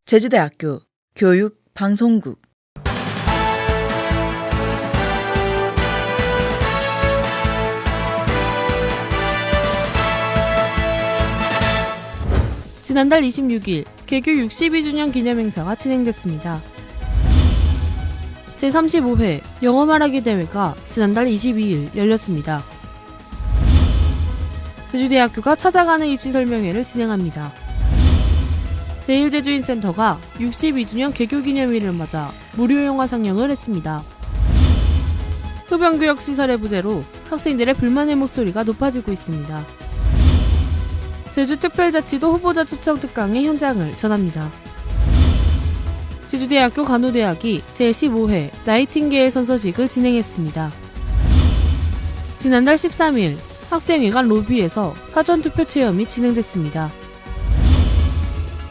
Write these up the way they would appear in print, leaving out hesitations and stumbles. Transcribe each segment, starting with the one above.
제주대학교 교육방송국 지난달 26일 개교 62주년 기념행사가 진행됐습니다. 제35회 영어 말하기 대회가 지난달 22일 열렸습니다. 제주대학교가 찾아가는 입시 설명회를 진행합니다. 제1제주인센터가 62주년 개교 기념일을 맞아 무료 영화 상영을 했습니다. 흡연구역 시설의 부재로 학생들의 불만의 목소리가 높아지고 있습니다. 제주특별자치도 후보자 추천 특강의 현장을 전합니다. 제주대학교 간호대학이 제15회 나이팅게일 선서식을 진행했습니다. 지난달 13일 학생회관 로비에서 사전투표 체험이 진행됐습니다.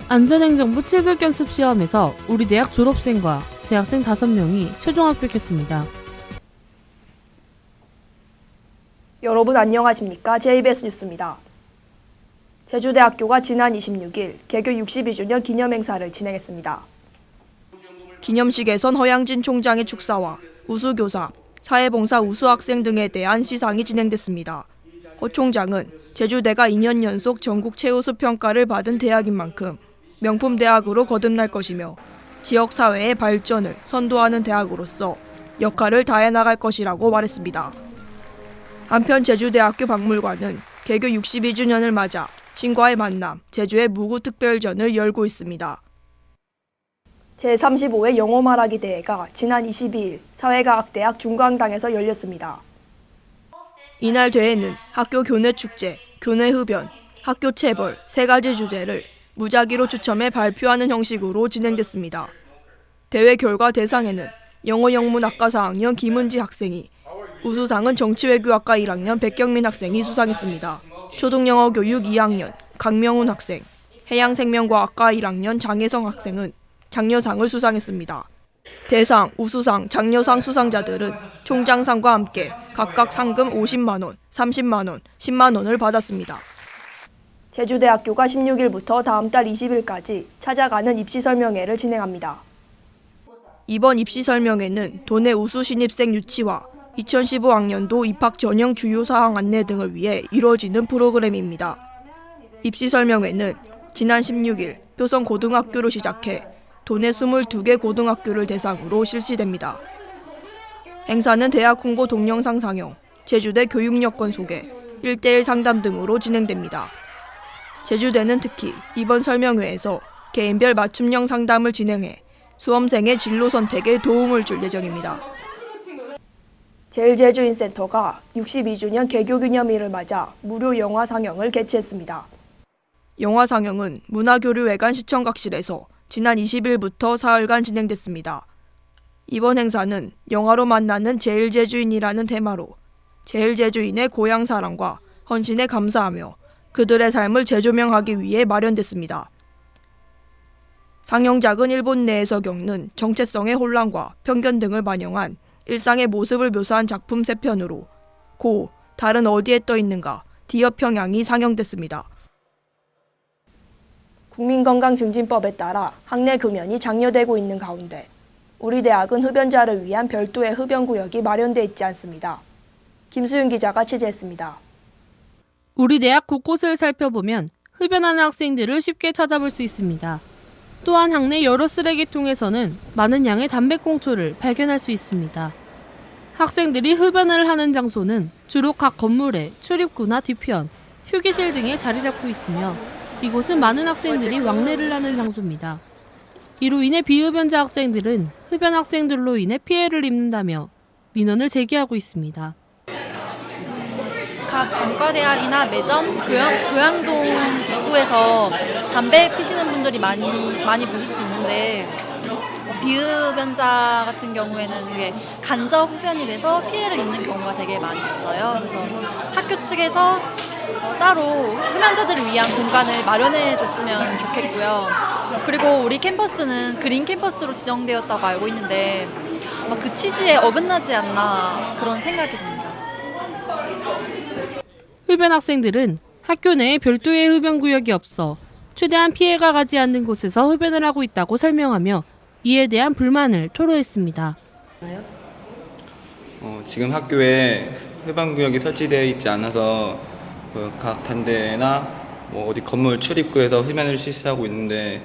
안전행정부 7급 연습시험에서 우리 대학 졸업생과 재학생 5명이 최종 합격했습니다. 여러분 안녕하십니까? JBS 뉴스입니다. 제주대학교가 지난 26일 개교 62주년 기념행사를 진행했습니다. 기념식에선 허양진 총장의 축사와 우수교사, 사회봉사 우수학생 등에 대한 시상이 진행됐습니다. 허 총장은 제주대가 2년 연속 전국 최우수 평가를 받은 대학인 만큼 명품 대학으로 거듭날 것이며 지역사회의 발전을 선도하는 대학으로서 역할을 다해 나갈 것이라고 말했습니다. 한편 제주대학교 박물관은 개교 62주년을 맞아 신과의 만남, 제주의 무구특별전을 열고 있습니다. 제35회 영어 말하기 대회가 지난 22일 사회과학대학 중광당에서 열렸습니다. 이날 대회는 학교 교내축제, 교내흡연, 학교 체벌 3가지 주제를 무작위로 추첨해 발표하는 형식으로 진행됐습니다. 대회 결과 대상에는 영어영문학과 4학년 김은지 학생이, 우수상은 정치외교학과 1학년 백경민 학생이 수상했습니다. 초등영어교육 2학년 강명훈 학생, 해양생명과학과 1학년 장혜성 학생은 장려상을 수상했습니다. 대상, 우수상, 장려상 수상자들은 총장상과 함께 각각 상금 50만 원, 30만 원, 10만 원을 받았습니다. 제주대학교가 16일부터 다음 달 20일까지 찾아가는 입시 설명회를 진행합니다. 이번 입시 설명회는 도내 우수 신입생 유치와 2015학년도 입학 전형 주요 사항 안내 등을 위해 이루어지는 프로그램입니다. 입시 설명회는 지난 16일 표성고등학교로 시작해 도내 22개 고등학교를 대상으로 실시됩니다. 행사는 대학 홍보 동영상 상영, 제주대 교육 여건 소개, 1:1 상담 등으로 진행됩니다. 제주대는 특히 이번 설명회에서 개인별 맞춤형 상담을 진행해 수험생의 진로 선택에 도움을 줄 예정입니다. 제1제주인센터가 62주년 개교 기념일을 맞아 무료 영화 상영을 개최했습니다. 영화 상영은 문화교류회관 시청각실에서 지난 20일부터 사흘간 진행됐습니다. 이번 행사는 영화로 만나는 제1제주인이라는 테마로 제1제주인의 고향 사랑과 헌신에 감사하며 그들의 삶을 재조명하기 위해 마련됐습니다. 상영작은 일본 내에서 겪는 정체성의 혼란과 편견 등을 반영한 일상의 모습을 묘사한 작품 3편으로 고, 달은 어디에 떠 있는가, 디어 평양이 상영됐습니다. 국민건강증진법에 따라 학내 금연이 장려되고 있는 가운데 우리 대학은 흡연자를 위한 별도의 흡연구역이 마련돼 있지 않습니다. 김수윤 기자가 취재했습니다. 우리 대학 곳곳을 살펴보면 흡연하는 학생들을 쉽게 찾아볼 수 있습니다. 또한 학내 여러 쓰레기통에서는 많은 양의 담배꽁초를 발견할 수 있습니다. 학생들이 흡연을 하는 장소는 주로 각 건물의 출입구나 뒤편, 휴게실 등에 자리 잡고 있으며 이곳은 많은 학생들이 왕래를 하는 장소입니다. 이로 인해 비흡연자 학생들은 흡연 학생들로 인해 피해를 입는다며 민원을 제기하고 있습니다. 각 단과대학이나 매점, 교양동 입구에서 담배 피시는 분들이 많이 보실 수 있는데 비흡연자 같은 경우에는 이게 간접 흡연이 돼서 피해를 입는 경우가 되게 많이 있어요. 그래서 학교 측에서 따로 흡연자들을 위한 공간을 마련해 줬으면 좋겠고요. 그리고 우리 캠퍼스는 그린 캠퍼스로 지정되었다고 알고 있는데 아마 그 취지에 어긋나지 않나 그런 생각이 듭니다. 흡연 학생들은 학교 내에 별도의 흡연구역이 없어 최대한 피해가 가지 않는 곳에서 흡연을 하고 있다고 설명하며 이에 대한 불만을 토로했습니다. 지금 학교에 흡연구역이 설치되어 있지 않아서 각 단대나 어디 건물 출입구에서 흡연을 실시하고 있는데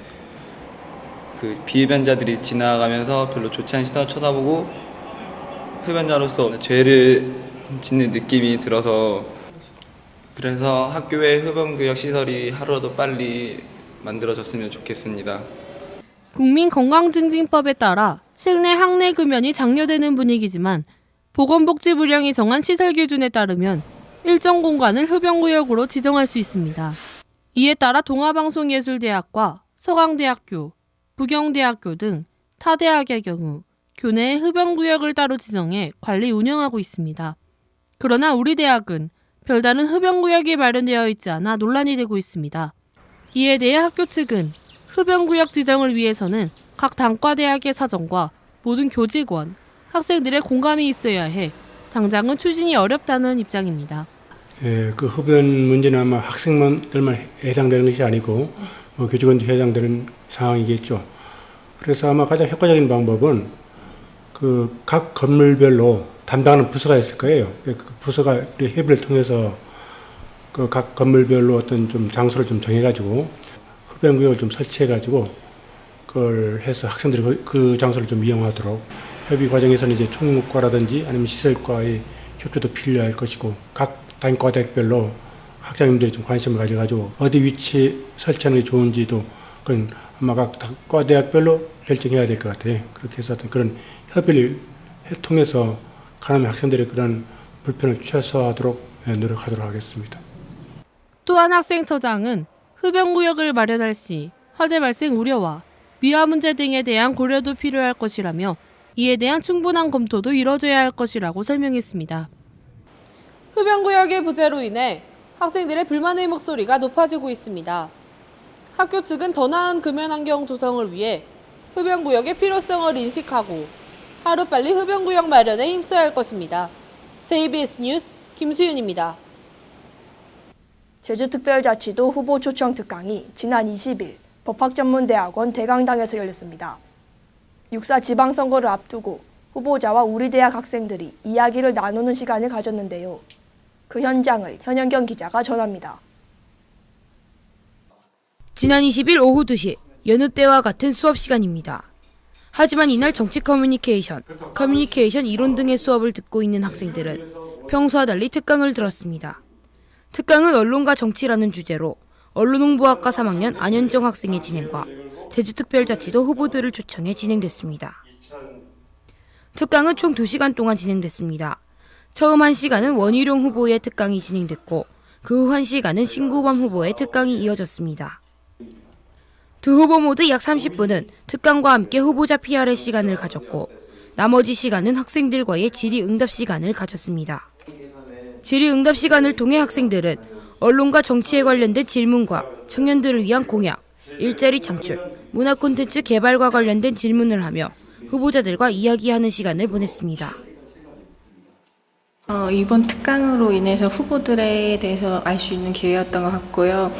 그 비흡연자들이 지나가면서 별로 좋지 않은 시선을 쳐다보고 흡연자로서 죄를 짓는 느낌이 들어서 그래서 학교에 흡연구역 시설이 하루라도 빨리 만들어졌으면 좋겠습니다. 국민건강증진법에 따라 실내 학내 금연이 장려되는 분위기지만 보건복지부령이 정한 시설 기준에 따르면 일정 공간을 흡연구역으로 지정할 수 있습니다. 이에 따라 동아방송예술대학과 서강대학교, 부경대학교 등 타 대학의 경우 교내에 흡연구역을 따로 지정해 관리 운영하고 있습니다. 그러나 우리 대학은 별다른 흡연구역이 마련되어 있지 않아 논란이 되고 있습니다. 이에 대해 학교 측은 흡연구역 지정을 위해서는 각 단과대학의 사정과 모든 교직원, 학생들의 공감이 있어야 해 당장은 추진이 어렵다는 입장입니다. 그 흡연 문제는 아마 학생들만 해당되는 것이 아니고 교직원도 해당되는 상황이겠죠. 그래서 아마 가장 효과적인 방법은 그 각 건물별로 담당하는 부서가 있을 거예요. 그 부서가 협의를 통해서 그 각 건물별로 어떤 좀 장소를 좀 정해가지고 흡연구역을 좀 설치해가지고 그걸 해서 학생들이 그 장소를 좀 이용하도록 협의 과정에서는 이제 총무과라든지 아니면 시설과의 협조도 필요할 것이고 각 단과대학별로 학장님들이 좀 관심을 가져가지고 어디 위치에 설치하는 게 좋은지도 그건 아마 각 과대학별로 결정해야 될 것 같아요. 그렇게 해서 어떤 그런 협의를 통해서 가늠 학생들의 그런 불편을 최소화하도록 노력하도록 하겠습니다. 또한 학생처장은 흡연구역을 마련할 시 화재 발생 우려와 미화 문제 등에 대한 고려도 필요할 것이라며 이에 대한 충분한 검토도 이뤄져야 할 것이라고 설명했습니다. 흡연구역의 부재로 인해 학생들의 불만의 목소리가 높아지고 있습니다. 학교 측은 더 나은 금연 환경 조성을 위해 흡연구역의 필요성을 인식하고 하루빨리 흡연구역 마련에 힘써야 할 것입니다. JBS 뉴스 김수윤입니다. 제주특별자치도 후보 초청 특강이 지난 20일 법학전문대학원 대강당에서 열렸습니다. 6.4 지방선거를 앞두고 후보자와 우리 대학 학생들이 이야기를 나누는 시간을 가졌는데요. 그 현장을 현영경 기자가 전합니다. 지난 20일 오후 2시 여느 때와 같은 수업 시간입니다. 하지만 이날 정치 커뮤니케이션 이론 등의 수업을 듣고 있는 학생들은 평소와 달리 특강을 들었습니다. 특강은 언론과 정치라는 주제로 언론홍보학과 3학년 안현정 학생의 진행과 제주특별자치도 후보들을 초청해 진행됐습니다. 특강은 총 2시간 동안 진행됐습니다. 처음 1시간은 원희룡 후보의 특강이 진행됐고 그 후 1시간은 신구범 후보의 특강이 이어졌습니다. 두 후보 모두 약 30분은 특강과 함께 후보자 PR의 시간을 가졌고 나머지 시간은 학생들과의 질의응답 시간을 가졌습니다. 질의응답 시간을 통해 학생들은 언론과 정치에 관련된 질문과 청년들을 위한 공약, 일자리 창출, 문화 콘텐츠 개발과 관련된 질문을 하며 후보자들과 이야기하는 시간을 보냈습니다. 이번 특강으로 인해서 후보들에 대해서 알 수 있는 기회였던 것 같고요.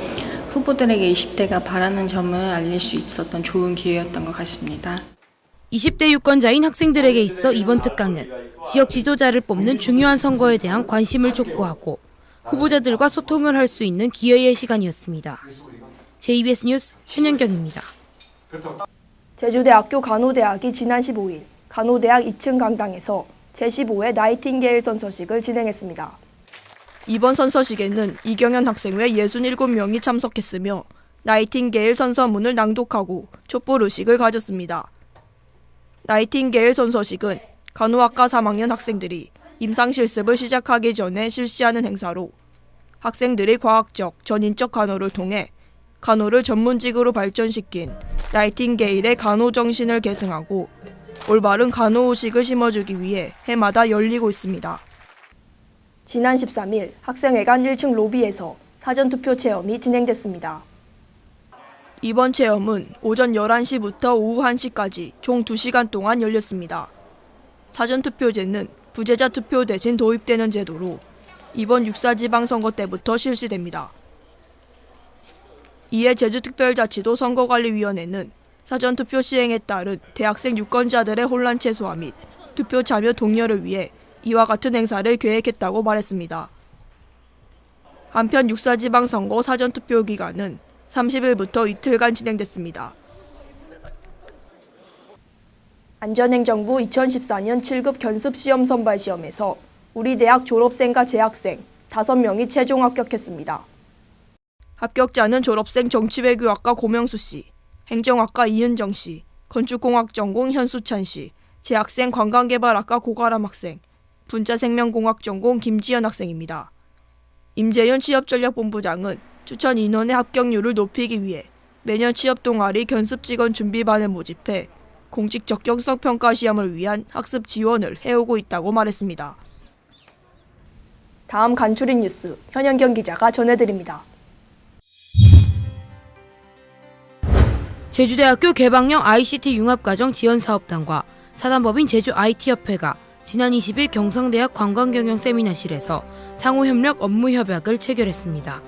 후보들에게 20대가 바라는 점을 알릴 수 있었던 좋은 기회였던 것 같습니다. 20대 유권자인 학생들에게 있어 이번 특강은 지역 지도자를 뽑는 중요한 선거에 대한 관심을 촉구하고 후보자들과 소통을 할 수 있는 기회의 시간이었습니다. JBS 뉴스 현영경입니다. 제주대학교 간호대학이 지난 15일 간호대학 2층 강당에서 제15회 나이팅게일 선서식을 진행했습니다. 이번 선서식에는 이경현 학생 외 67명이 참석했으며 나이팅게일 선서문을 낭독하고 촛불 의식을 가졌습니다. 나이팅게일 선서식은 간호학과 3학년 학생들이 임상실습을 시작하기 전에 실시하는 행사로 학생들이 과학적, 전인적 간호를 통해 간호를 전문직으로 발전시킨 나이팅게일의 간호정신을 계승하고 올바른 간호의식을 심어주기 위해 해마다 열리고 있습니다. 지난 13일 학생회관 1층 로비에서 사전투표 체험이 진행됐습니다. 이번 체험은 오전 11시부터 오후 1시까지 총 2시간 동안 열렸습니다. 사전투표제는 부재자 투표 대신 도입되는 제도로 이번 6.4 지방선거 때부터 실시됩니다. 이에 제주특별자치도 선거관리위원회는 사전투표 시행에 따른 대학생 유권자들의 혼란 최소화 및 투표 참여 독려를 위해 이와 같은 행사를 계획했다고 말했습니다. 한편 6사 지방선거 사전투표 기간은 30일부터 이틀간 진행됐습니다. 안전행정부 2014년 7급 견습시험 선발시험에서 우리 대학 졸업생과 재학생 5명이 최종 합격했습니다. 합격자는 졸업생 정치외교학과 고명수 씨, 행정학과 이은정 씨, 건축공학 전공 현수찬 씨, 재학생 관광개발학과 고가람 학생, 분자생명공학 전공 김지연 학생입니다. 임재윤 취업전략본부장은 추천 인원의 합격률을 높이기 위해 매년 취업동아리 견습직원 준비반을 모집해 공직 적격성 평가 시험을 위한 학습 지원을 해오고 있다고 말했습니다. 다음 간추린 뉴스 현영경 기자가 전해드립니다. 제주대학교 개방형 ICT 융합과정 지원사업단과 사단법인 제주IT협회가 지난 20일 경상대학 관광경영 세미나실에서 상호협력 업무협약을 체결했습니다.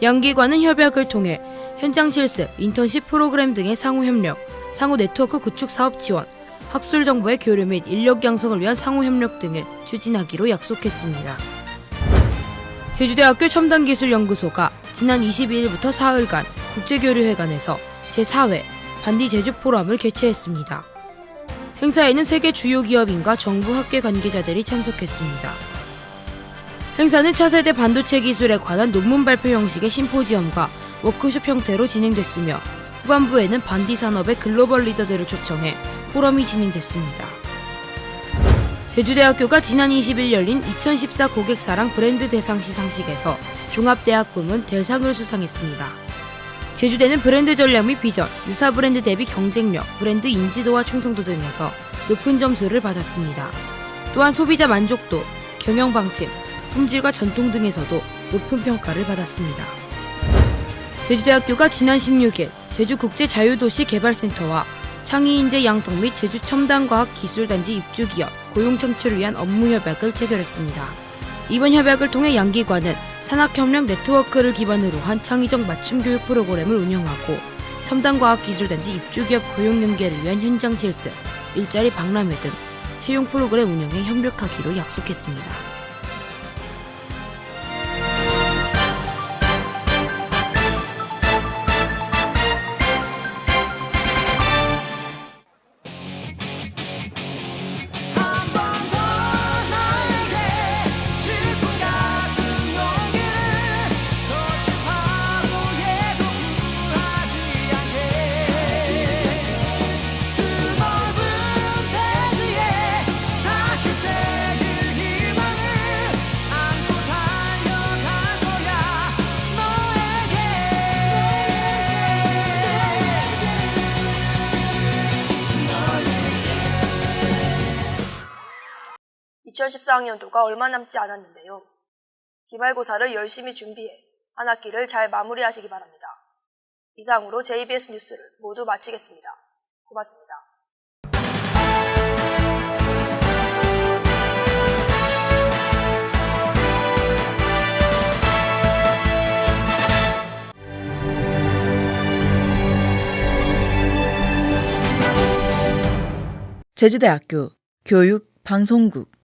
양 기관은 협약을 통해 현장 실습, 인턴십 프로그램 등의 상호협력, 상호 네트워크 구축 사업 지원, 학술 정보의 교류 및 인력 양성을 위한 상호협력 등을 추진하기로 약속했습니다. 제주대학교 첨단기술연구소가 지난 22일부터 사흘간 국제교류회관에서 제4회 반디 제주 포럼을 개최했습니다. 행사에는 세계 주요 기업인과 정부 학계 관계자들이 참석했습니다. 행사는 차세대 반도체 기술에 관한 논문 발표 형식의 심포지엄과 워크숍 형태로 진행됐으며 후반부에는 반디 산업의 글로벌 리더들을 초청해 포럼이 진행됐습니다. 제주대학교가 지난 20일 열린 2014 고객사랑 브랜드 대상 시상식에서 종합대학 부문 대상을 수상했습니다. 제주대는 브랜드 전략 및 비전, 유사 브랜드 대비 경쟁력, 브랜드 인지도와 충성도 등에서 높은 점수를 받았습니다. 또한 소비자 만족도, 경영 방침, 품질과 전통 등에서도 높은 평가를 받았습니다. 제주대학교가 지난 16일 제주국제자유도시 개발센터와 창의인재 양성 및 제주첨단과학기술단지 입주기업 고용 창출을 위한 업무협약을 체결했습니다. 이번 협약을 통해 양 기관은 산학협력 네트워크를 기반으로 한 창의적 맞춤 교육 프로그램을 운영하고 첨단과학기술단지 입주기업 고용 연계를 위한 현장 실습, 일자리 박람회 등 채용 프로그램 운영에 협력하기로 약속했습니다. (2014학년도가) 얼마 남지 않았는데요. 기말고사를 열심히 준비해 한 학기를 잘 마무리하시기 바랍니다. 이상으로 JBS 뉴스를 모두 마치겠습니다. 고맙습니다. 제주대학교 교육방송국